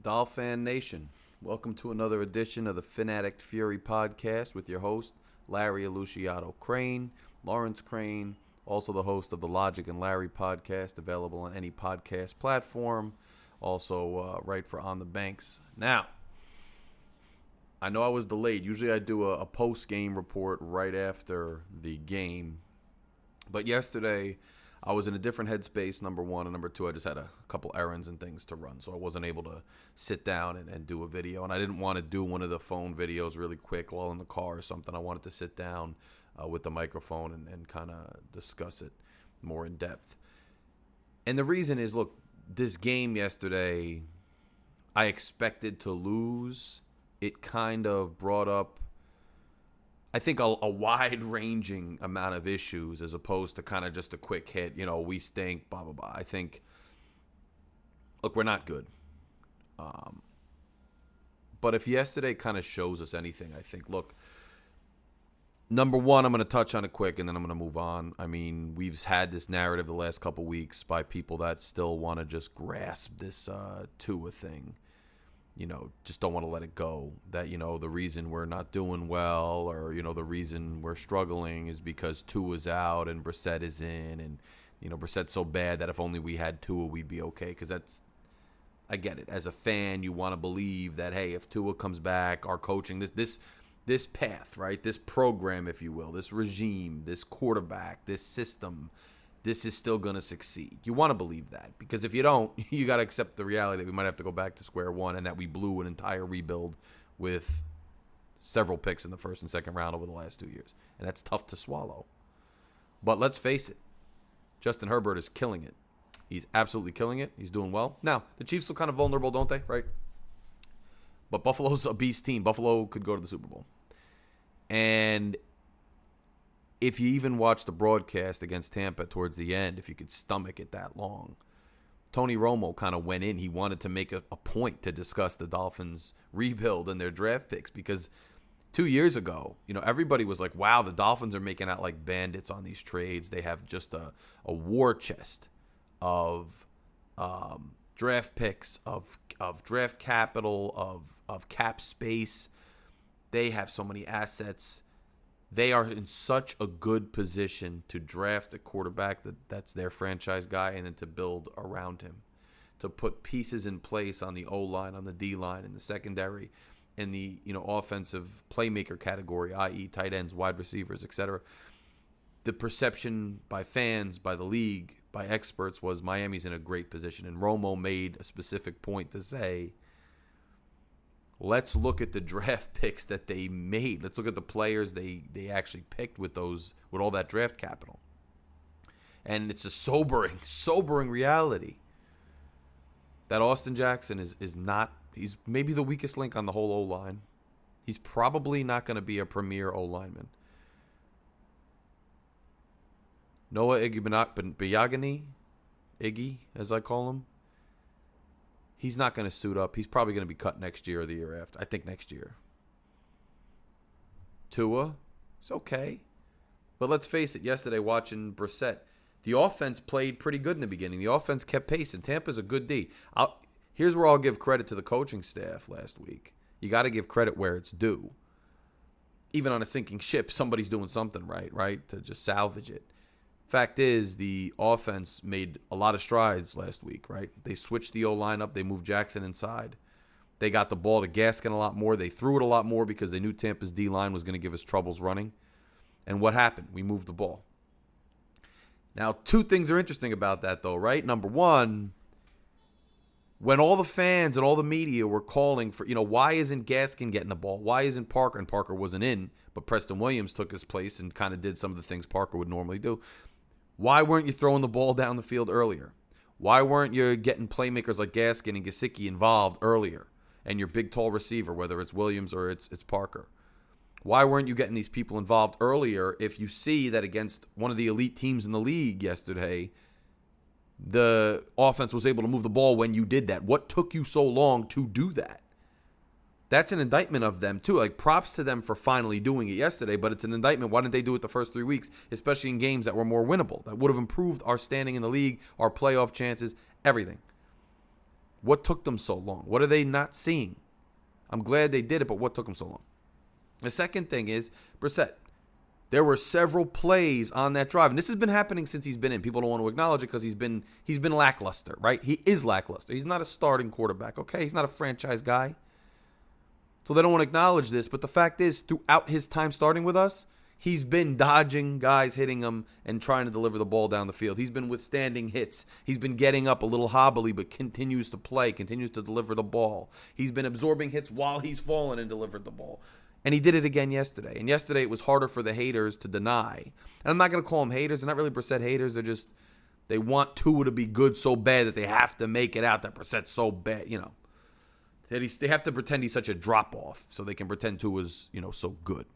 Dolphin Nation, welcome to another edition of the Phin-Addict Fury podcast with your host, Larry Krayn, Lawrence Krayn, also the host of the Logic and Larry podcast, available on any podcast platform, also right for On the Banks. Now, I know I was delayed. Usually I do a post-game report right after the game, but yesterday I was in a different headspace, number one. And number two, I just had a couple errands and things to run. So I wasn't able to sit down and do a video. And I didn't want to do one of the phone videos really quick while in the car or something. I wanted to sit down with the microphone and kind of discuss it more in depth. And the reason is, look, this game yesterday, I expected to lose. It kind of brought up, I think, a wide-ranging amount of issues as opposed to kind of just a quick hit, we stink, blah, blah, blah. I think, look, we're not good. But if yesterday kind of shows us anything, I think, look, number one, I'm going to touch on it quick, and then I'm going to move on. I mean, we've had this narrative the last couple weeks by people that still want to just grasp this Tua thing. Just don't want to let it go. That, the reason we're not doing well or, the reason we're struggling is because Tua's out and Brissett is in. And, Brissett's so bad that if only we had Tua, we'd be okay. Because I get it. As a fan, you want to believe that, hey, if Tua comes back, our coaching, this path, right, this program, if you will, this regime, this quarterback, this system, this is still going to succeed. You want to believe that, because if you don't, you got to accept the reality that we might have to go back to square one and that we blew an entire rebuild with several picks in the first and second round over the last 2 years. And that's tough to swallow. But let's face it, Justin Herbert is killing it. He's absolutely killing it. He's doing well. Now, the Chiefs are kind of vulnerable, don't they? Right? But Buffalo's a beast team. Buffalo could go to the Super Bowl. And if you even watch the broadcast against Tampa towards the end, if you could stomach it that long, Tony Romo kind of went in. He wanted to make a point to discuss the Dolphins' rebuild and their draft picks, because 2 years ago, everybody was like, wow, the Dolphins are making out like bandits on these trades. They have just a war chest of draft picks, of draft capital, of cap space. They have so many assets. They are in such a good position to draft a quarterback that's their franchise guy and then to build around him, to put pieces in place on the O-line, on the D-line, in the secondary, in the offensive playmaker category, i.e. tight ends, wide receivers, etc. The perception by fans, by the league, by experts was Miami's in a great position. And Romo made a specific point to say, let's look at the draft picks that they made. Let's look at the players they actually picked with all that draft capital. And it's a sobering reality that Austin Jackson is not, he's maybe the weakest link on the whole O-line. He's probably not going to be a premier O-lineman. Noah Igbenogany, Iggy, as I call him, he's not going to suit up. He's probably going to be cut next year or the year after. I think next year. Tua, it's okay. But let's face it, yesterday watching Brissett, the offense played pretty good in the beginning. The offense kept pace, and Tampa's a good D. Here's where I'll give credit to the coaching staff last week. You got to give credit where it's due. Even on a sinking ship, somebody's doing something right, to just salvage it. Fact is, the offense made a lot of strides last week, right? They switched the O-line up. They moved Jackson inside. They got the ball to Gaskin a lot more. They threw it a lot more because they knew Tampa's D-line was going to give us troubles running. And what happened? We moved the ball. Now, two things are interesting about that, though, right? Number one, when all the fans and all the media were calling for, why isn't Gaskin getting the ball? Why isn't Parker? And Parker wasn't in, but Preston Williams took his place and kind of did some of the things Parker would normally do. Why weren't you throwing the ball down the field earlier? Why weren't you getting playmakers like Gaskin and Gesicki involved earlier? And your big, tall receiver, whether it's Williams or it's Parker. Why weren't you getting these people involved earlier if you see that against one of the elite teams in the league yesterday, the offense was able to move the ball when you did that? What took you so long to do that? That's an indictment of them, too. Like, props to them for finally doing it yesterday, but it's an indictment. Why didn't they do it the first 3 weeks, especially in games that were more winnable? That would have improved our standing in the league, our playoff chances, everything. What took them so long? What are they not seeing? I'm glad they did it, but what took them so long? The second thing is Brissett. There were several plays on that drive, and this has been happening since he's been in. People don't want to acknowledge it because he's been lackluster, right? He is lackluster. He's not a starting quarterback, okay? He's not a franchise guy. So they don't want to acknowledge this, but the fact is, throughout his time starting with us, he's been dodging guys, hitting him, and trying to deliver the ball down the field. He's been withstanding hits. He's been getting up a little hobbly, but continues to play, continues to deliver the ball. He's been absorbing hits while he's fallen and delivered the ball. And he did it again yesterday. And yesterday it was harder for the haters to deny. And I'm not going to call them haters. They're not really Brissett haters. They want Tua to be good so bad that they have to make it out that Brissett's so bad, you know. They have to pretend he's such a drop-off so they can pretend Tua's, so good.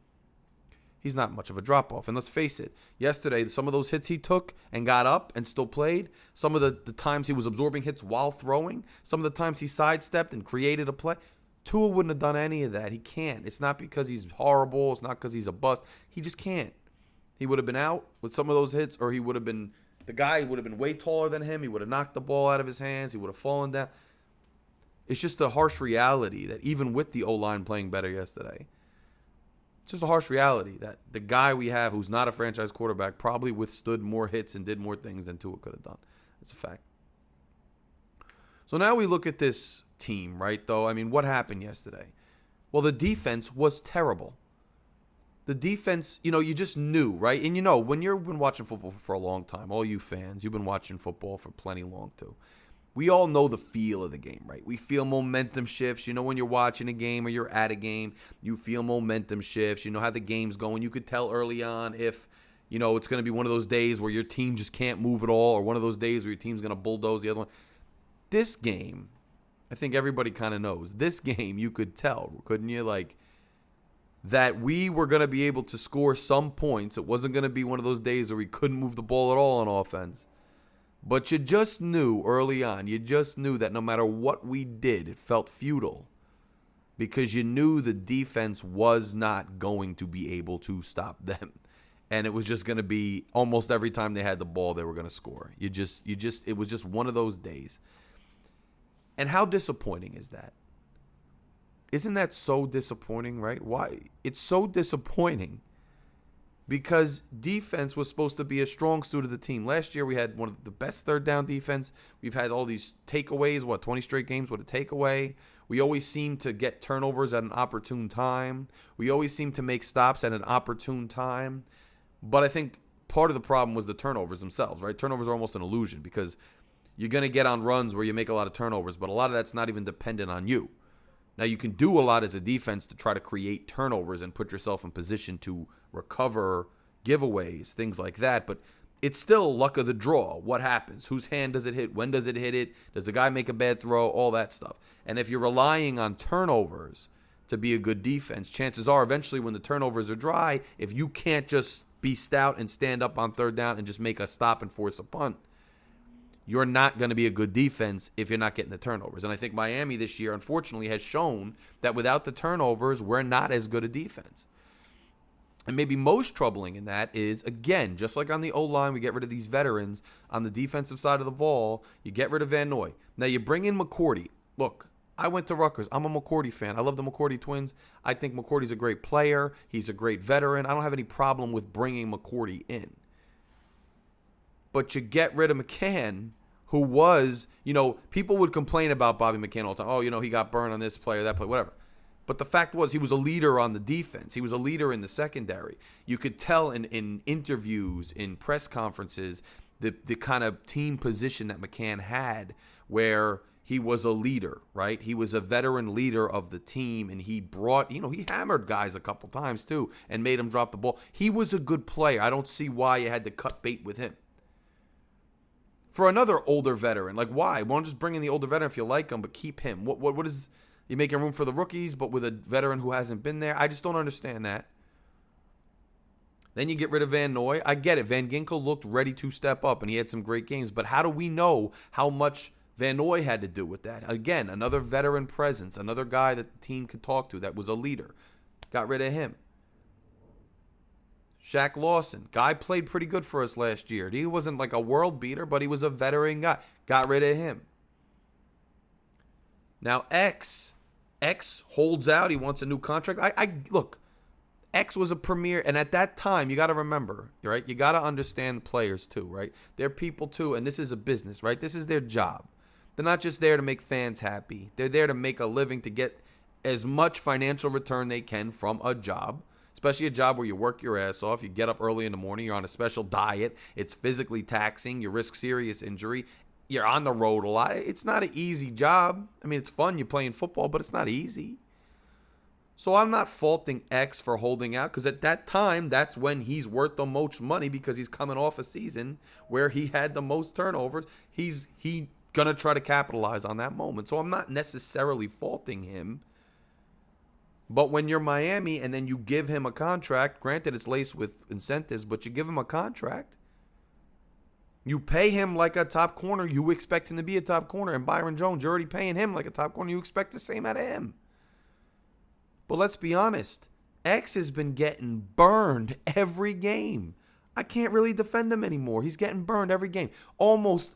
He's not much of a drop-off. And let's face it, yesterday, some of those hits he took and got up and still played, some of the times he was absorbing hits while throwing, some of the times he sidestepped and created a play, Tua wouldn't have done any of that. He can't. It's not because he's horrible. It's not because he's a bust. He just can't. He would have been out with some of those hits, or the guy would have been way taller than him. He would have knocked the ball out of his hands. He would have fallen down. It's just a harsh reality that even with the O-line playing better yesterday, it's just a harsh reality that the guy we have who's not a franchise quarterback probably withstood more hits and did more things than Tua could have done. It's a fact. So now we look at this team, right, though? I mean, what happened yesterday? Well, the defense was terrible. The defense, you just knew, right? And when you've been watching football for a long time, all you fans, you've been watching football for plenty long too. We all know the feel of the game, right? We feel momentum shifts. When you're watching a game or you're at a game, you feel momentum shifts. You know how the game's going. You could tell early on if, it's going to be one of those days where your team just can't move at all, or one of those days where your team's going to bulldoze the other one. This game, I think everybody kind of knows. This game, you could tell, couldn't you? That we were going to be able to score some points. It wasn't going to be one of those days where we couldn't move the ball at all on offense. But you just knew early on, that no matter what we did, it felt futile. Because you knew the defense was not going to be able to stop them. And it was just going to be almost every time they had the ball, they were going to score. It was just one of those days. And how disappointing is that? Isn't that so disappointing, right? Why? It's so disappointing because defense was supposed to be a strong suit of the team. Last year we had one of the best third down defense. We've had all these takeaways, 20 straight games with a takeaway. We always seem to get turnovers at an opportune time. We always seem to make stops at an opportune time. But I think part of the problem was the turnovers themselves, right? Turnovers are almost an illusion because you're going to get on runs where you make a lot of turnovers, but a lot of that's not even dependent on you. Now, you can do a lot as a defense to try to create turnovers and put yourself in position to recover giveaways, things like that, but it's still luck of the draw. What happens? Whose hand does it hit? When does it hit it? Does the guy make a bad throw? All that stuff. And if you're relying on turnovers to be a good defense, chances are eventually when the turnovers are dry, if you can't just be stout and stand up on third down and just make a stop and force a punt, you're not going to be a good defense if you're not getting the turnovers. And I think Miami this year, unfortunately, has shown that without the turnovers, we're not as good a defense. And maybe most troubling in that is, again, just like on the O-line, we get rid of these veterans. On the defensive side of the ball, you get rid of Van Noy. Now you bring in McCourty. Look, I went to Rutgers. I'm a McCourty fan. I love the McCourty twins. I think McCourty's a great player. He's a great veteran. I don't have any problem with bringing McCourty in. But you get rid of McCann, who was, people would complain about Bobby McCann all the time. Oh, he got burned on this play or that play, whatever. But the fact was he was a leader on the defense. He was a leader in the secondary. You could tell in interviews, in press conferences, the kind of team position that McCann had where he was a leader, right? He was a veteran leader of the team, and he brought, he hammered guys a couple times too and made them drop the ball. He was a good player. I don't see why you had to cut bait with him. For another older veteran, why? Why don't just bring in the older veteran if you like him, but keep him? What is you making room for the rookies, but with a veteran who hasn't been there? I just don't understand that. Then you get rid of Van Noy. I get it. Van Ginkel looked ready to step up, and he had some great games. But how do we know how much Van Noy had to do with that? Again, another veteran presence, another guy that the team could talk to that was a leader. Got rid of him. Shaq Lawson. Guy played pretty good for us last year. He wasn't like a world beater, but he was a veteran guy. Got rid of him. Now, X holds out. He wants a new contract. Look, X was a premier, and at that time, you got to remember, right? You got to understand players too, right? They're people too, and this is a business, right? This is their job. They're not just there to make fans happy. They're there to make a living, to get as much financial return they can from a job, especially a job where you work your ass off. You get up early in the morning. You're on a special diet. It's physically taxing. You risk serious injury. You're on the road a lot. It's not an easy job. I mean, it's fun. You're playing football, but it's not easy. So I'm not faulting X for holding out, because at that time, that's when he's worth the most money, because he's coming off a season where he had the most turnovers. He going to try to capitalize on that moment. So I'm not necessarily faulting him. But when you're Miami and then you give him a contract, granted it's laced with incentives, but you give him a contract, you pay him like a top corner, you expect him to be a top corner. And Byron Jones, you're already paying him like a top corner, you expect the same out of him. But let's be honest, X has been getting burned every game. I can't really defend him anymore. He's getting burned every game. Almost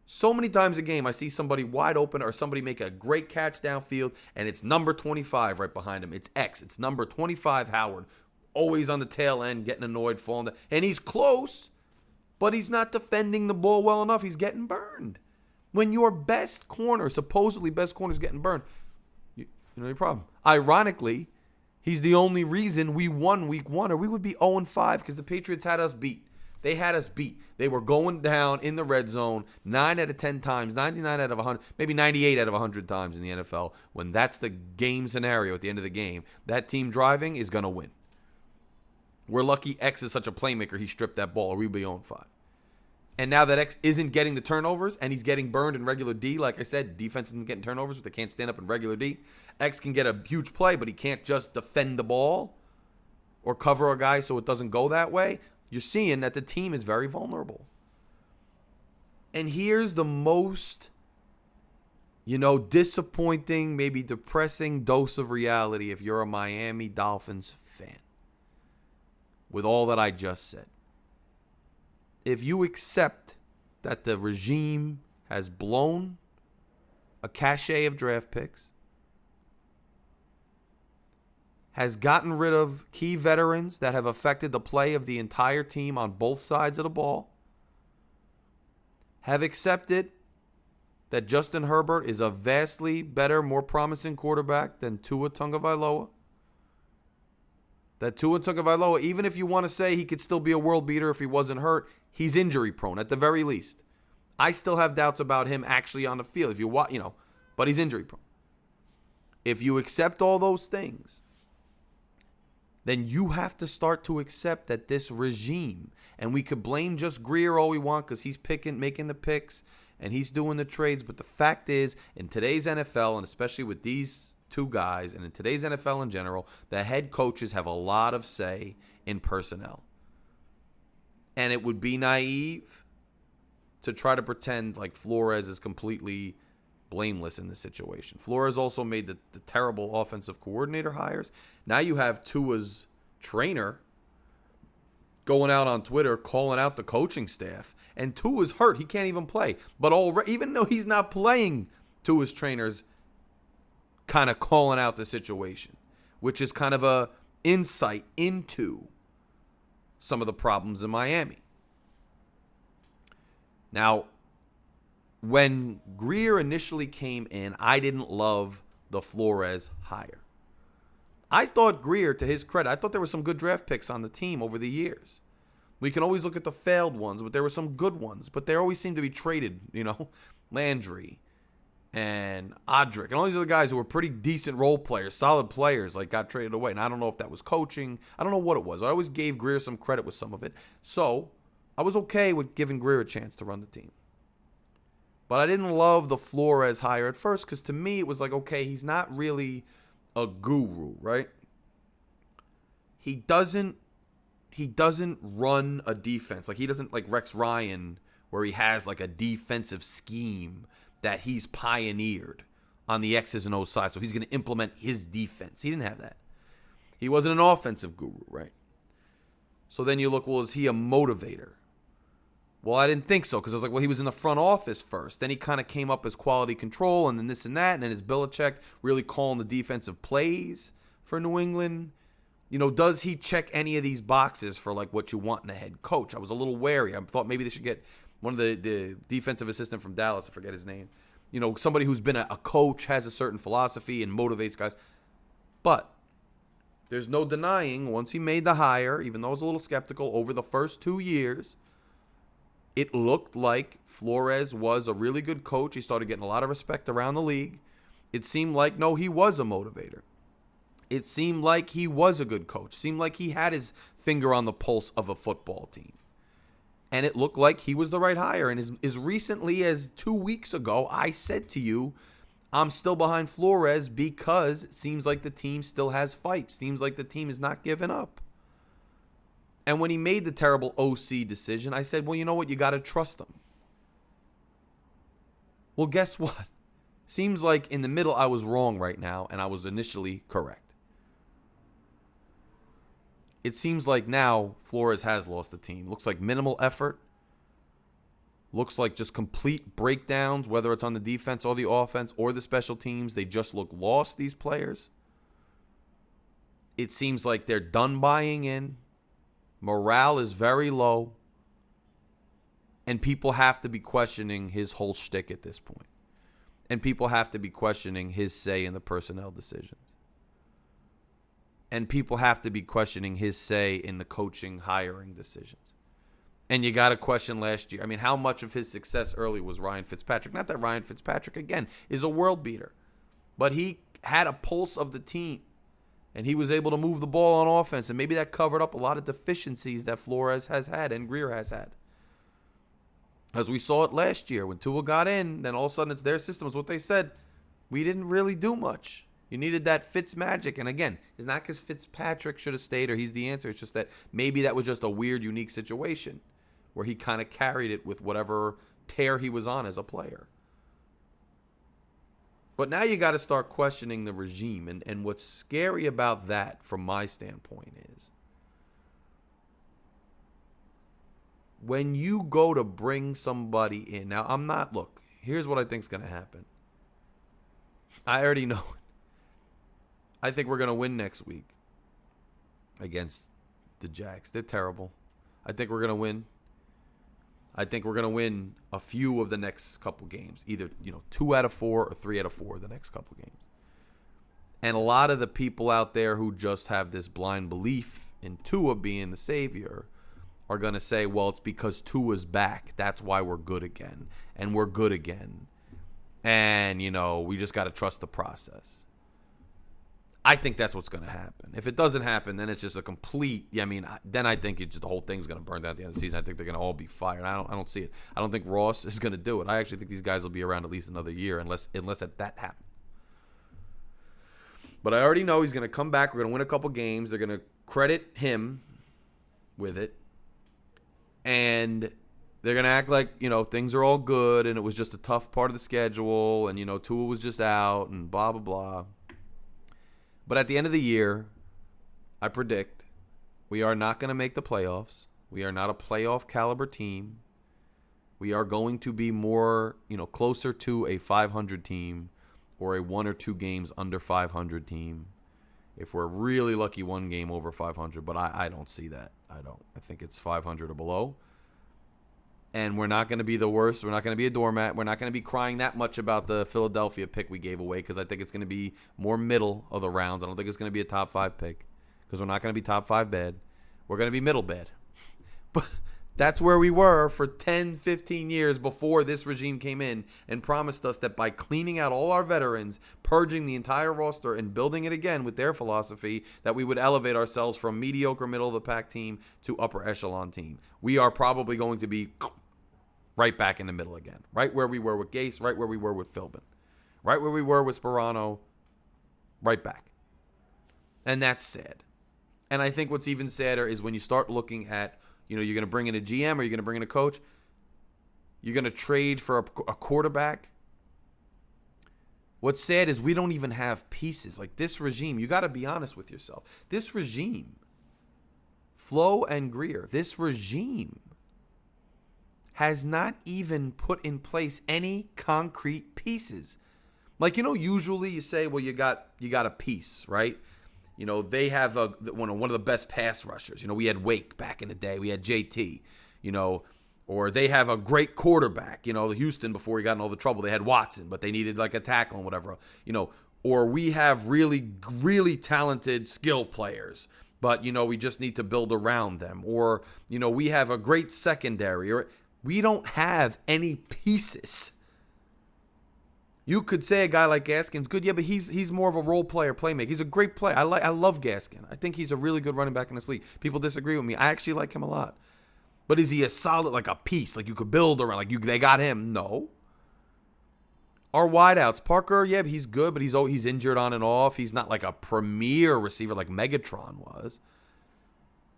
so many times a game, I see somebody wide open or somebody make a great catch downfield, and it's number 25 right behind him. It's X. It's number 25, Howard. Always on the tail end, getting annoyed, falling down. And he's close, but he's not defending the ball well enough. He's getting burned. When your best corner, supposedly best corner, is getting burned, you know your problem. Ironically, he's the only reason we won week 1, or we would be 0-5 because the Patriots had us beat. They had us beat. They were going down in the red zone 9 out of 10 times, 99 out of 100, maybe 98 out of 100 times in the NFL. When that's the game scenario at the end of the game, that team driving is going to win. We're lucky X is such a playmaker, he stripped that ball, or we'd be 0-5. And now that X isn't getting the turnovers and he's getting burned in regular D, like I said, defense isn't getting turnovers, but they can't stand up in regular D. X can get a huge play, but he can't just defend the ball or cover a guy so it doesn't go that way. You're seeing that the team is very vulnerable. And here's the most, disappointing, maybe depressing dose of reality if you're a Miami Dolphins fan. With all that I just said. If you accept that the regime has blown a cachet of draft picks, has gotten rid of key veterans that have affected the play of the entire team on both sides of the ball, have accepted that Justin Herbert is a vastly better, more promising quarterback than Tua Tagovailoa, that Tua Tagovailoa, even if you want to say he could still be a world beater if he wasn't hurt, he's injury prone at the very least. I still have doubts about him actually on the field, if you want, but he's injury prone. If you accept all those things, then you have to start to accept that this regime, and we could blame just Grier all we want because he's making the picks, and he's doing the trades. But the fact is, in today's NFL, and especially with these two guys, and in today's NFL in general, the head coaches have a lot of say in personnel. And it would be naive to try to pretend like Flores is completely blameless in this situation. Flores also made the terrible offensive coordinator hires. Now you have Tua's trainer going out on Twitter calling out the coaching staff. And Tua's hurt. He can't even play. But even though he's not playing, Tua's trainer's kind of calling out the situation, which is kind of a insight into some of the problems in Miami. Now, when Grier initially came in, I didn't love the Flores hire. I thought Grier, to his credit, I thought there were some good draft picks on the team over the years. We can always look at the failed ones, but there were some good ones. But they always seemed to be traded, Landry and Addict and all these other guys who were pretty decent role players, solid players, got traded away. And I don't know if that was coaching. I don't know what it was. I always gave Grier some credit with some of it. So I was okay with giving Grier a chance to run the team. But I didn't love the Flores hire at first because to me it was like, okay, he's not really a guru, right? He doesn't run a defense. He doesn't like Rex Ryan where he has a defensive scheme that he's pioneered on the X's and O's side. So he's going to implement his defense. He didn't have that. He wasn't an offensive guru, right? So then you look, well, is he a motivator? Well, I didn't think so because I was like, well, he was in the front office first. Then he kind of came up as quality control and then this and that. And then is Belichick really calling the defensive plays for New England? Does he check any of these boxes for like what you want in a head coach? I was a little wary. I thought maybe they should get one of the defensive assistant from Dallas. I forget his name. Somebody who's been a coach, has a certain philosophy and motivates guys. But there's no denying once he made the hire, even though I was a little skeptical over the first 2 years, it looked like Flores was a really good coach. He started getting a lot of respect around the league. It seemed like, no, he was a motivator. It seemed like he was a good coach. It seemed like he had his finger on the pulse of a football team. And it looked like he was the right hire. And as recently as 2 weeks ago, I said to you, I'm still behind Flores because it seems like the team still has fight. Seems like the team is not giving up. And when he made the terrible OC decision, I said, well, you know what? You got to trust him. Well, guess what? Seems like in the middle I was wrong right now, and I was initially correct. It seems like now Flores has lost the team. Looks like minimal effort. Looks like just complete breakdowns, whether it's on the defense or the offense or the special teams. They just look lost, these players. It seems like they're done buying in. Morale is very low. And people have to be questioning his whole shtick at this point. And people have to be questioning his say in the personnel decisions. And people have to be questioning his say in the coaching, hiring decisions. And you got to question last year. I mean, how much of his success early was Ryan Fitzpatrick? Not that Ryan Fitzpatrick, again, is a world beater. But he had a pulse of the team. And he was able to move the ball on offense. And maybe that covered up a lot of deficiencies that Flores has had and Grier has had. As we saw it last year. When Tua got in, then all of a sudden it's their system. It's what they said. We didn't really do much. You needed that Fitz magic. And again, it's not because Fitzpatrick should have stayed or he's the answer. It's just that maybe that was just a weird, unique situation where he kind of carried it with whatever tear he was on as a player. But now you got to start questioning the regime. And what's scary about that, from my standpoint, is when you go to bring somebody in. Now, look, here's what I think is going to happen. I already know it. I think we're going to win next week against the Jags. They're terrible. I think we're going to win. I think we're going to win a few of the next couple games. Either, 2 out of 4 or 3 out of 4 the next couple games. And a lot of the people out there who just have this blind belief in Tua being the savior are going to say, well, it's because Tua's back. That's why we're good again. And we're good again. And, we just got to trust the process. I think that's what's going to happen. If it doesn't happen, then it's just a complete. Then I think the whole thing's going to burn down at the end of the season. I think they're going to all be fired. I don't see it. I don't think Ross is going to do it. I actually think these guys will be around at least another year, unless that happens. But I already know he's going to come back. We're going to win a couple games. They're going to credit him with it, and they're going to act like things are all good, and it was just a tough part of the schedule, and Tua was just out, and blah blah blah. But at the end of the year, I predict we are not going to make the playoffs. We are not a playoff caliber team. We are going to be more, closer to a 500 team or a 1 or 2 games under 500 team. If we're really lucky, 1 game over 500. But I don't see that. I don't. I think it's 500 or below. And we're not going to be the worst. We're not going to be a doormat. We're not going to be crying that much about the Philadelphia pick we gave away because I think it's going to be more middle of the rounds. I don't think it's going to be a top 5 pick because we're not going to be top 5 bad. We're going to be middle bad. But that's where we were for 10, 15 years before this regime came in and promised us that by cleaning out all our veterans, purging the entire roster and building it again with their philosophy, that we would elevate ourselves from mediocre middle-of-the-pack team to upper echelon team. We are probably going to be right back in the middle again. Right where we were with Gase, right where we were with Philbin. Right where we were with Sperano, right back. And that's sad. And I think what's even sadder is when you start looking at, you're going to bring in a GM or you're going to bring in a coach. You're going to trade for a quarterback. What's sad is we don't even have pieces. Like this regime, you got to be honest with yourself. This regime, Flo and Grier, this regime has not even put in place any concrete pieces. Like, usually you say, well, you got a piece, right? They have one of the best pass rushers. We had Wake back in the day. We had JT, or they have a great quarterback. Houston, before he got in all the trouble, they had Watson, but they needed like a tackle and whatever. Or we have really, really talented skill players, but, we just need to build around them. Or, we have a great secondary. Or we don't have any pieces. You could say a guy like Gaskin's good, yeah, but he's more of a role player, playmaker. He's a great player. I love Gaskin. I think he's a really good running back in this league. People disagree with me. I actually like him a lot. But is he a solid, like a piece, like you could build around, like they got him? No. Our wideouts, Parker, yeah, he's good, but he's injured on and off. He's not like a premier receiver like Megatron was.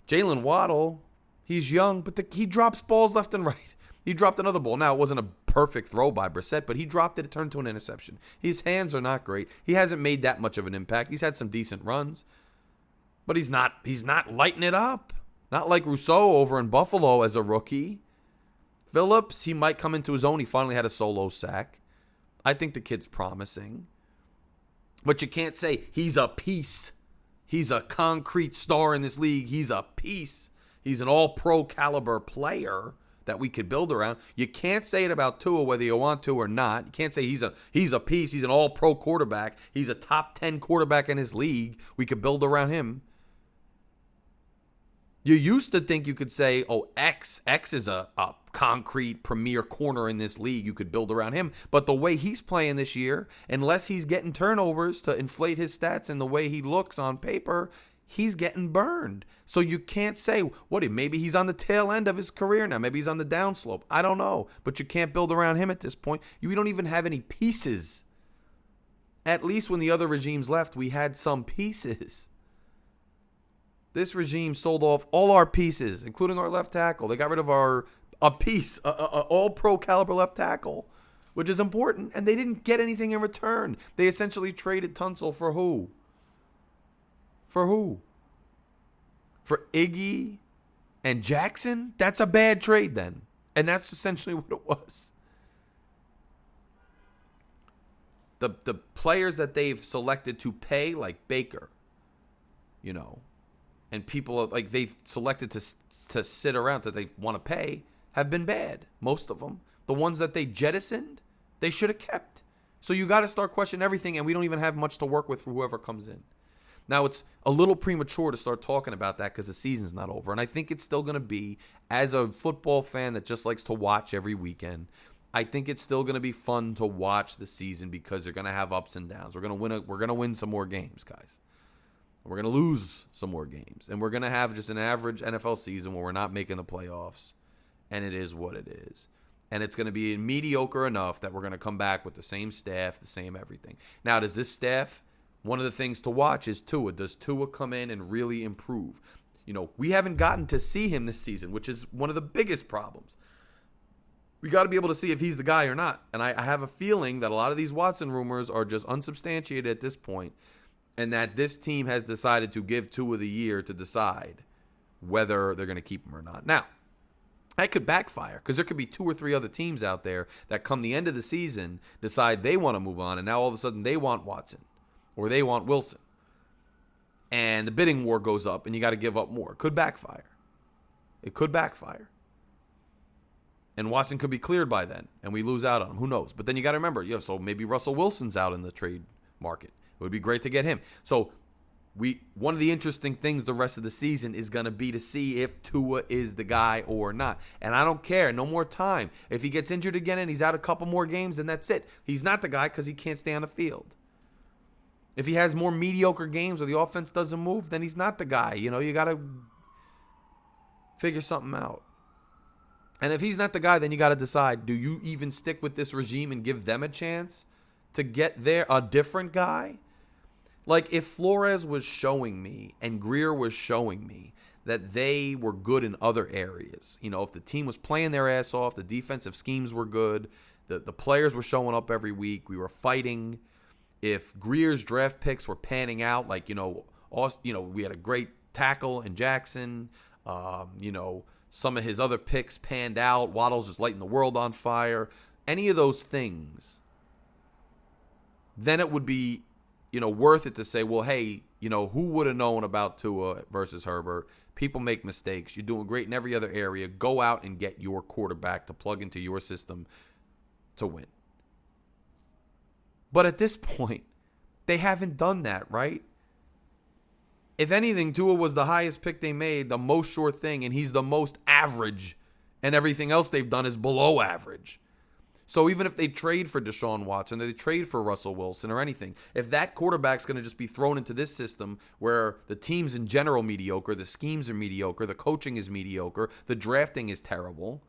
Jalen Waddle, he's young, but he drops balls left and right. He dropped another ball. Now, it wasn't a perfect throw by Brissett, but he dropped it. It turned to an interception. His hands are not great. He hasn't made that much of an impact. He's had some decent runs, but he's not lighting it up. Not like Rousseau over in Buffalo as a rookie. Phillips, he might come into his own. He finally had a solo sack. I think the kid's promising. But you can't say he's a piece. He's a concrete star in this league. He's a piece. He's an all-pro caliber player that we could build around. You can't say it about Tua whether you want to or not. You can't say he's a piece. He's an all-pro quarterback. He's a top 10 quarterback in his league. We could build around him. You used to think you could say, oh, X is a concrete premier corner in this league. You could build around him. But the way he's playing this year, unless he's getting turnovers to inflate his stats and the way he looks on paper, he's getting burned. So you can't say, maybe he's on the tail end of his career now. Maybe he's on the downslope. I don't know. But you can't build around him at this point. We don't even have any pieces. At least when the other regimes left, we had some pieces. This regime sold off all our pieces, including our left tackle. They got rid of a piece, all-pro caliber left tackle, which is important. And they didn't get anything in return. They essentially traded Tunsil for who? For who? For Iggy and Jackson? That's a bad trade then. And that's essentially what it was. The players that they've selected to pay, like Baker, and people like they've selected to sit around that they want to pay have been bad. Most of them. The ones that they jettisoned, they should have kept. So you got to start questioning everything, and we don't even have much to work with for whoever comes in. Now, it's a little premature to start talking about that because the season's not over. And I think it's still going to be, as a football fan that just likes to watch every weekend, I think it's still going to be fun to watch the season because they're going to have ups and downs. We're going to win some more games, guys. We're going to lose some more games. And we're going to have just an average NFL season where we're not making the playoffs. And it is what it is. And it's going to be mediocre enough that we're going to come back with the same staff, the same everything. Now, does this staff, one of the things to watch is Tua. Does Tua come in and really improve? We haven't gotten to see him this season, which is one of the biggest problems. We got to be able to see if he's the guy or not. And I have a feeling that a lot of these Watson rumors are just unsubstantiated at this point, and that this team has decided to give Tua the year to decide whether they're going to keep him or not. Now, that could backfire because there could be 2 or 3 other teams out there that come the end of the season decide they want to move on, and now all of a sudden they want Watson or they want Wilson. And the bidding war goes up and you got to give up more. It could backfire. It could backfire. And Watson could be cleared by then and we lose out on him. Who knows? But then you got to remember, so maybe Russell Wilson's out in the trade market. It would be great to get him. So one of the interesting things the rest of the season is going to be to see if Tua is the guy or not. And I don't care. No more time. If he gets injured again and he's out a couple more games, then that's it. He's not the guy because he can't stay on the field. If he has more mediocre games or the offense doesn't move, then he's not the guy. You got to figure something out. And if he's not the guy, then you got to decide, do you even stick with this regime and give them a chance to get there, a different guy? Like, if Flores was showing me and Grier was showing me that they were good in other areas, if the team was playing their ass off, the defensive schemes were good, the players were showing up every week, we were fighting. If Grier's draft picks were panning out, like, we had a great tackle in Jackson, some of his other picks panned out, Waddle's just lighting the world on fire, any of those things, then it would be, worth it to say, well, hey, who would have known about Tua versus Herbert? People make mistakes. You're doing great in every other area. Go out and get your quarterback to plug into your system to win. But at this point, they haven't done that, right? If anything, Tua was the highest pick they made, the most sure thing, and he's the most average, and everything else they've done is below average. So even if they trade for Deshaun Watson, or they trade for Russell Wilson or anything, if that quarterback's going to just be thrown into this system where the team's in general mediocre, the schemes are mediocre, the coaching is mediocre, the drafting is terrible,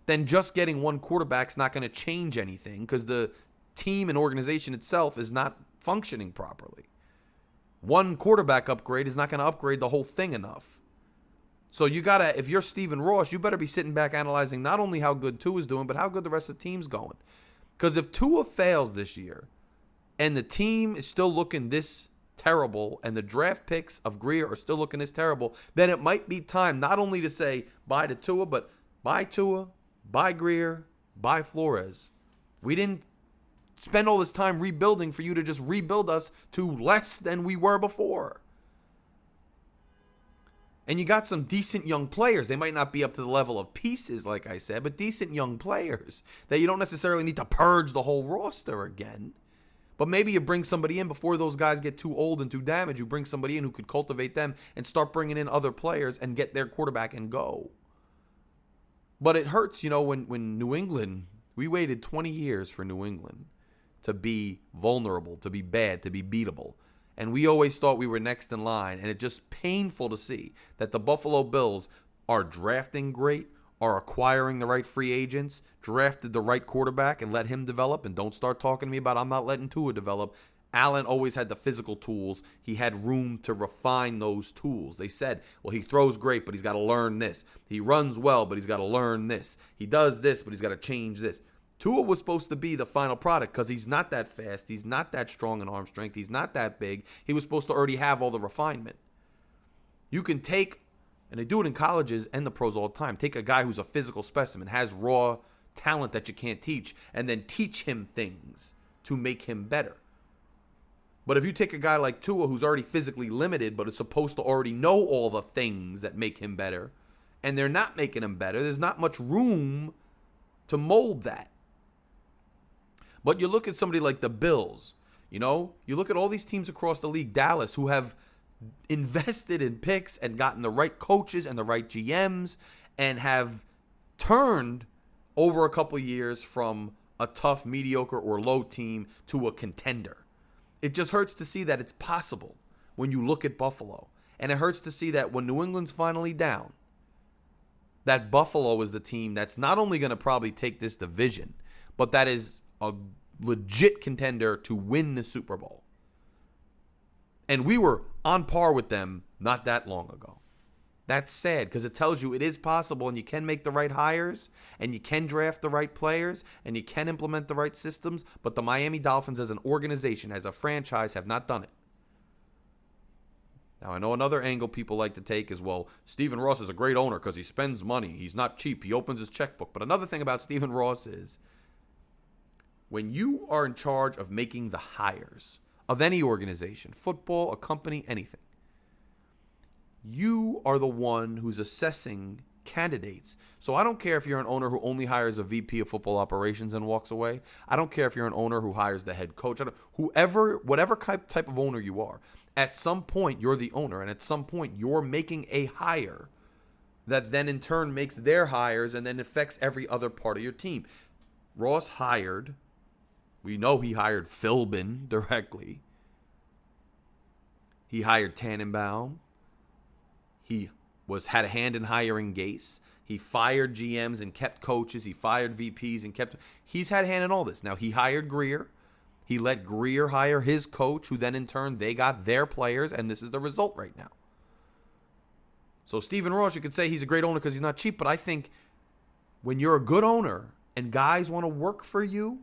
then just getting one quarterback's not going to change anything because the team and organization itself is not functioning properly. One quarterback upgrade is not going to upgrade the whole thing enough. So you got to, if you're Stephen Ross, you better be sitting back analyzing not only how good Tua's doing, but how good the rest of the team's going. Because if Tua fails this year and the team is still looking this terrible and the draft picks of Grier are still looking this terrible, then it might be time not only to say bye to Tua, but bye Tua, bye Grier, bye Flores. We didn't spend all this time rebuilding for you to just rebuild us to less than we were before. And you got some decent young players. They might not be up to the level of pieces, like I said, but decent young players that you don't necessarily need to purge the whole roster again. But maybe you bring somebody in before those guys get too old and too damaged. You bring somebody in who could cultivate them and start bringing in other players and get their quarterback and go. But it hurts, when New England, we waited 20 years for New England to be vulnerable, to be bad, to be beatable. And we always thought we were next in line. And it's just painful to see that the Buffalo Bills are drafting great, are acquiring the right free agents, drafted the right quarterback and let him develop. And don't start talking to me about I'm not letting Tua develop. Allen always had the physical tools. He had room to refine those tools. They said, well, he throws great, but he's got to learn this. He runs well, but he's got to learn this. He does this, but he's got to change this. Tua was supposed to be the final product because he's not that fast. He's not that strong in arm strength. He's not that big. He was supposed to already have all the refinement. You can take, and they do it in colleges and the pros all the time, take a guy who's a physical specimen, has raw talent that you can't teach, and then teach him things to make him better. But if you take a guy like Tua who's already physically limited but is supposed to already know all the things that make him better, and they're not making him better, there's not much room to mold that. But you look at somebody like the Bills, you look at all these teams across the league, Dallas, who have invested in picks and gotten the right coaches and the right GMs and have turned over a couple of years from a tough, mediocre, or low team to a contender. It just hurts to see that it's possible when you look at Buffalo. And it hurts to see that when New England's finally down, that Buffalo is the team that's not only going to probably take this division, but that is a legit contender to win the Super Bowl. And we were on par with them not that long ago. That's sad because it tells you it is possible and you can make the right hires and you can draft the right players and you can implement the right systems, but the Miami Dolphins as an organization, as a franchise, have not done it. Now, I know another angle people like to take is, well, Stephen Ross is a great owner because he spends money. He's not cheap. He opens his checkbook. But another thing about Stephen Ross is when you are in charge of making the hires of any organization, football, a company, anything, you are the one who's assessing candidates. So I don't care if you're an owner who only hires a VP of football operations and walks away. I don't care if you're an owner who hires the head coach. Whatever type of owner you are, at some point you're the owner, and at some point you're making a hire that then in turn makes their hires and then affects every other part of your team. Ross hired, we know he hired Philbin directly. He hired Tannenbaum. He had a hand in hiring Gase. He fired GMs and kept coaches. He fired VPs and kept... He's had a hand in all this. Now, he hired Grier. He let Grier hire his coach, who then in turn, they got their players, and this is the result right now. So Stephen Ross, you could say he's a great owner because he's not cheap, but I think when you're a good owner and guys want to work for you,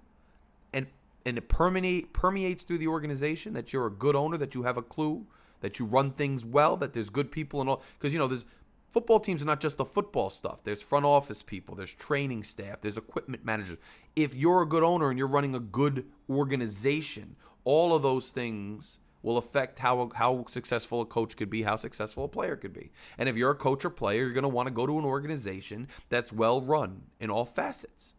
and it permeates through the organization that you're a good owner, that you have a clue, that you run things well, that there's good people and all. Because, there's Football teams are not just the football stuff. There's front office people. There's training staff. There's equipment managers. If you're a good owner and you're running a good organization, all of those things will affect how successful a coach could be, how successful a player could be. And if you're a coach or player, you're going to want to go to an organization that's well run in all facets.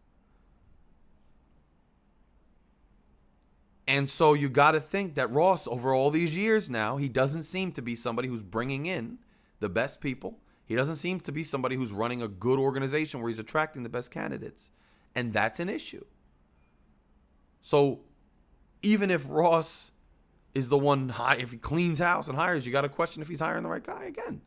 And so you got to think that Ross, over all these years now, he doesn't seem to be somebody who's bringing in the best people. He doesn't seem to be somebody who's running a good organization where he's attracting the best candidates. And that's an issue. So even if Ross is the one, if he cleans house and hires, you got to question if he's hiring the right guy again.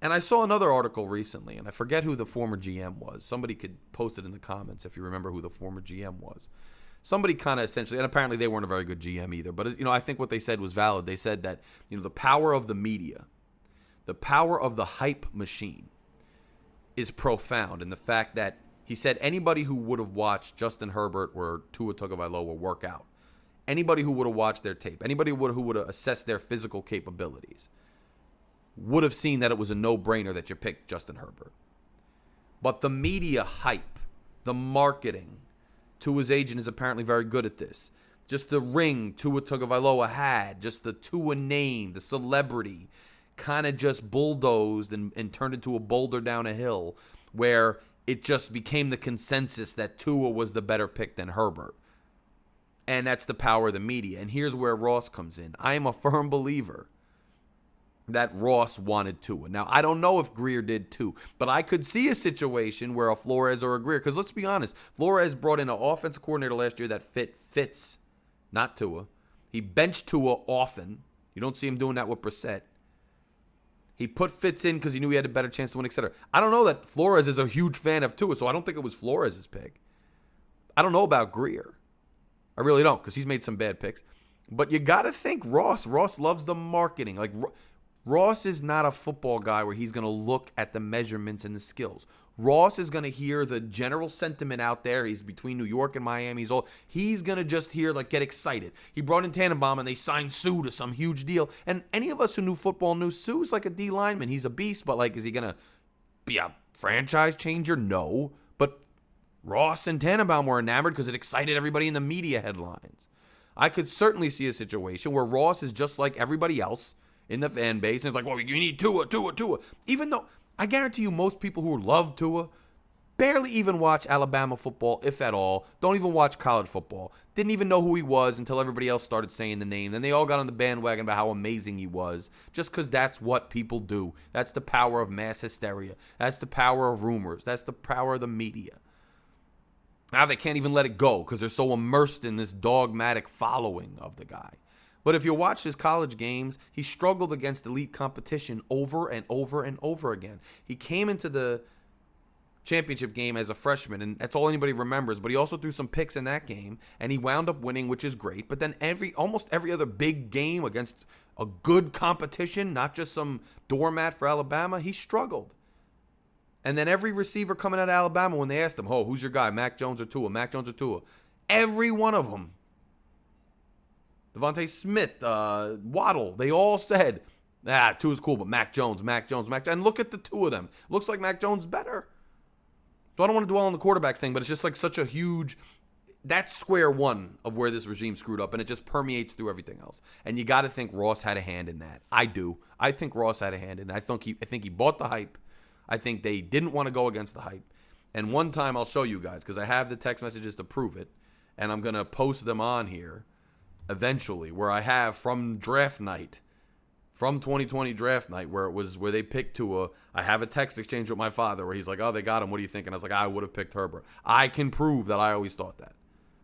And I saw another article recently, and I forget who the former GM was. Somebody could post it in the comments if you remember who the former GM was. Somebody kind of essentially, and apparently they weren't a very good GM either, but I think what they said was valid. They said that, the power of the media, the power of the hype machine is profound. And the fact that he said anybody who would have watched Justin Herbert or Tua Tagovailoa work out, anybody who would have watched their tape, anybody who would have assessed their physical capabilities would have seen that it was a no-brainer that you picked Justin Herbert. But the media hype, the marketing, Tua's agent is apparently very good at this. Just the ring Tua Tagovailoa had, just the Tua name, the celebrity, kind of just bulldozed and turned into a boulder down a hill where it just became the consensus that Tua was the better pick than Herbert. And that's the power of the media. And here's where Ross comes in. I am a firm believer that Ross wanted Tua. Now, I don't know if Grier did too, but I could see a situation where a Flores or a Grier, because let's be honest, Flores brought in an offensive coordinator last year that fits, not Tua. He benched Tua often. You don't see him doing that with Brissett. He put Fitz in because he knew he had a better chance to win, etc. I don't know that Flores is a huge fan of Tua, so I don't think it was Flores' pick. I don't know about Grier. I really don't, because he's made some bad picks. But you got to think Ross. Ross loves the marketing. Like, Ross is not a football guy where he's going to look at the measurements and the skills. Ross is going to hear the general sentiment out there. He's between New York and Miami. He's going to just hear, get excited. He brought in Tannenbaum, and they signed Sue to some huge deal. And any of us who knew football knew Sue's like a D lineman. He's a beast, but, is he going to be a franchise changer? No. But Ross and Tannenbaum were enamored because it excited everybody in the media headlines. I could certainly see a situation where Ross is just like everybody else in the fan base, and it's like, well, you need Tua. Even though I guarantee you most people who love Tua barely even watch Alabama football, if at all, don't even watch college football, didn't even know who he was until everybody else started saying the name. Then they all got on the bandwagon about how amazing he was, just because that's what people do. That's the power of mass hysteria. That's the power of rumors. That's the power of the media. Now they can't even let it go because they're so immersed in this dogmatic following of the guy. But if you watch his college games, he struggled against elite competition over and over and over again. He came into the championship game as a freshman, and that's all anybody remembers. But he also threw some picks in that game, and he wound up winning, which is great. But then almost every other big game against a good competition, not just some doormat for Alabama, he struggled. And then every receiver coming out of Alabama, when they asked him, oh, who's your guy, Mac Jones or Tua, Mac Jones or Tua? Every one of them, Devontae Smith, Waddle, they all said, Tua's cool, but Mac Jones. And look at the two of them. Looks like Mac Jones better. So I don't want to dwell on the quarterback thing, but it's just such a huge, that's square one of where this regime screwed up, and it just permeates through everything else. And you got to think Ross had a hand in that. I do. I think Ross had a hand in it. I think he bought the hype. I think they didn't want to go against the hype. And one time I'll show you guys, because I have the text messages to prove it, and I'm going to post them on here eventually, where I have from draft night, from 2020 draft night, where they picked Tua. I have a text exchange with my father where he's like, oh, they got him. What do you think? And I was like, I would have picked Herbert. I can prove that I always thought that.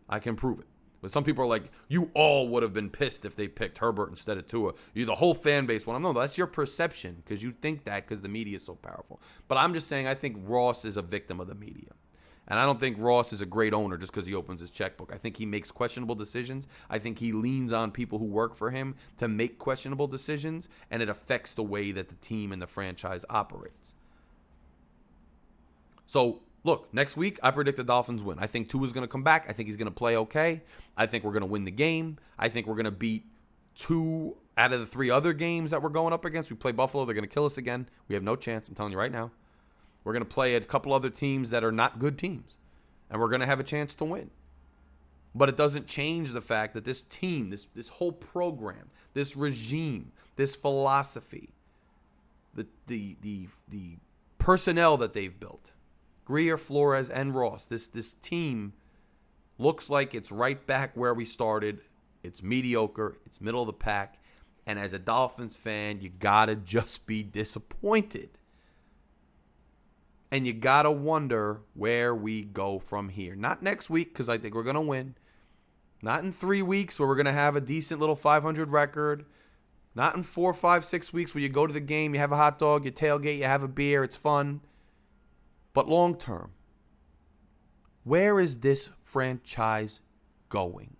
I can prove it. But some people are like, you all would have been pissed if they picked Herbert instead of Tua. You, the whole fan base. Well, no, that's your perception because you think that because the media is so powerful. But I'm just saying I think Ross is a victim of the media. And I don't think Ross is a great owner just because he opens his checkbook. I think he makes questionable decisions. I think he leans on people who work for him to make questionable decisions, and it affects the way that the team and the franchise operates. So, look, next week, I predict the Dolphins win. I think Tua's going to come back. I think he's going to play okay. I think we're going to win the game. I think we're going to beat two out of the 3 other games that we're going up against, we play Buffalo. They're going to kill us again. We have no chance. I'm telling you right now. We're going to play a couple other teams that are not good teams, and we're going to have a chance to win. But it doesn't change the fact that this team, this whole program, this regime, this philosophy, the personnel that they've built, Grier, Flores, and Ross, this team looks like it's right back where we started. It's mediocre. It's middle of the pack. And as a Dolphins fan, you got to just be disappointed. And you got to wonder where we go from here. Not next week, because I think we're going to win. Not in 3 weeks where we're going to have a decent little 500 record. Not in 4, 5, 6 weeks where you go to the game, you have a hot dog, you tailgate, you have a beer, it's fun. But long term, where is this franchise going?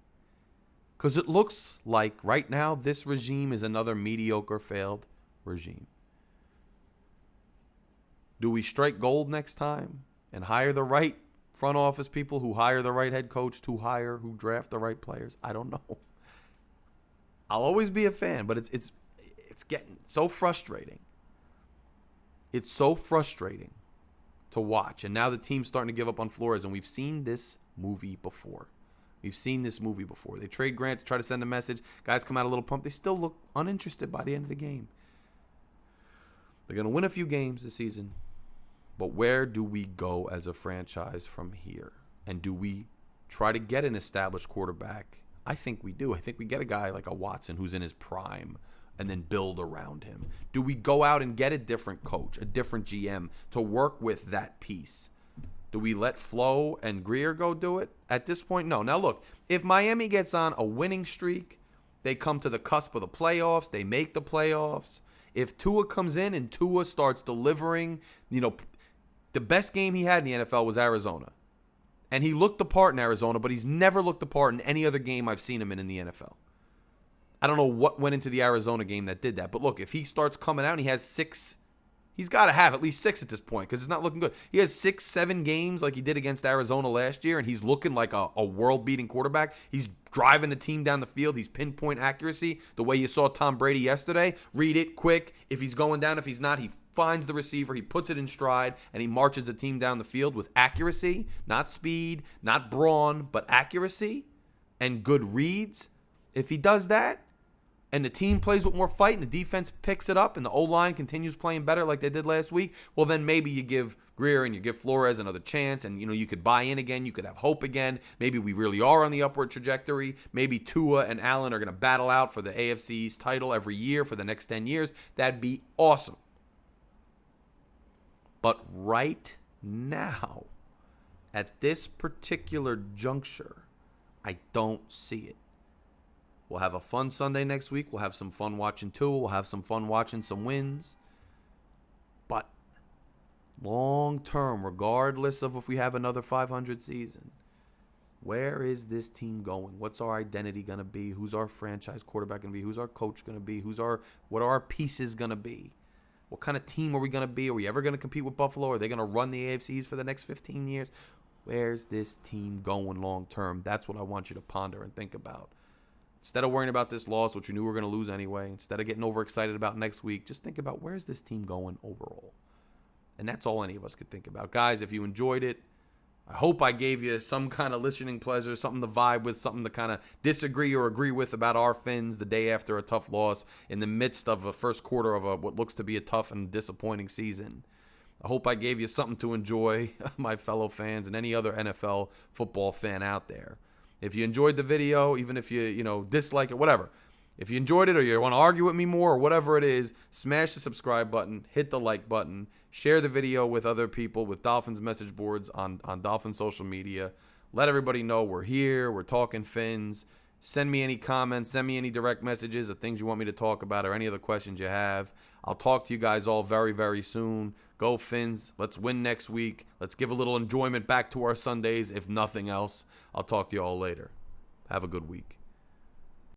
Because it looks like right now this regime is another mediocre, failed regime. Do we strike gold next time and hire the right front office people who hire the right head coach who draft the right players? I don't know. I'll always be a fan, but it's getting so frustrating. It's so frustrating to watch. And now the team's starting to give up on Flores, and we've seen this movie before. They trade Grant to try to send a message. Guys come out a little pumped. They still look uninterested by the end of the game. They're going to win a few games this season. But where do we go as a franchise from here? And do we try to get an established quarterback? I think we do. I think we get a guy like a Watson who's in his prime and then build around him. Do we go out and get a different coach, a different GM to work with that piece? Do we let Flo and Grier go do it? At this point, no. Now, look, if Miami gets on a winning streak, they come to the cusp of the playoffs, they make the playoffs. If Tua comes in and Tua starts delivering, the best game he had in the NFL was Arizona. And he looked the part in Arizona, but he's never looked the part in any other game I've seen him in the NFL. I don't know what went into the Arizona game that did that. But look, if he starts coming out and he has 6, he's got to have at least 6 at this point because it's not looking good. He has 6, 7 games like he did against Arizona last year, and he's looking like a world-beating quarterback. He's driving the team down the field. He's pinpoint accuracy the way you saw Tom Brady yesterday. Read it quick. If he's going down, if he's not, he finds the receiver, he puts it in stride, and he marches the team down the field with accuracy, not speed, not brawn, but accuracy and good reads. If he does that, and the team plays with more fight, and the defense picks it up, and the O-line continues playing better like they did last week, well, then maybe you give Grier and you give Flores another chance, and, you could buy in again. You could have hope again. Maybe we really are on the upward trajectory. Maybe Tua and Allen are going to battle out for the AFC East title every year for the next 10 years. That'd be awesome. But right now, at this particular juncture, I don't see it. We'll have a fun Sunday next week. We'll have some fun watching Tua. We'll have some fun watching some wins. But long term, regardless of if we have another 500 season, where is this team going? What's our identity going to be? Who's our franchise quarterback going to be? Who's our coach going to be? What are our pieces going to be? What kind of team are we going to be? Are we ever going to compete with Buffalo? Are they going to run the AFCs for the next 15 years? Where's this team going long term? That's what I want you to ponder and think about. Instead of worrying about this loss, which you knew we were going to lose anyway, instead of getting overexcited about next week, just think about where's this team going overall. And that's all any of us could think about. Guys, if you enjoyed it, I hope I gave you some kind of listening pleasure, something to vibe with, something to kind of disagree or agree with about our Fins the day after a tough loss in the midst of a first quarter of what looks to be a tough and disappointing season. I hope I gave you something to enjoy, my fellow fans, and any other NFL football fan out there. If you enjoyed the video, even if you dislike it, whatever. If you enjoyed it or you want to argue with me more or whatever it is, smash the subscribe button, hit the like button, share the video with other people, with Dolphins message boards on Dolphins social media. Let everybody know we're here, we're talking Fins. Send me any comments, send me any direct messages of things you want me to talk about or any other questions you have. I'll talk to you guys all very, very soon. Go Fins. Let's win next week. Let's give a little enjoyment back to our Sundays, if nothing else. I'll talk to you all later. Have a good week.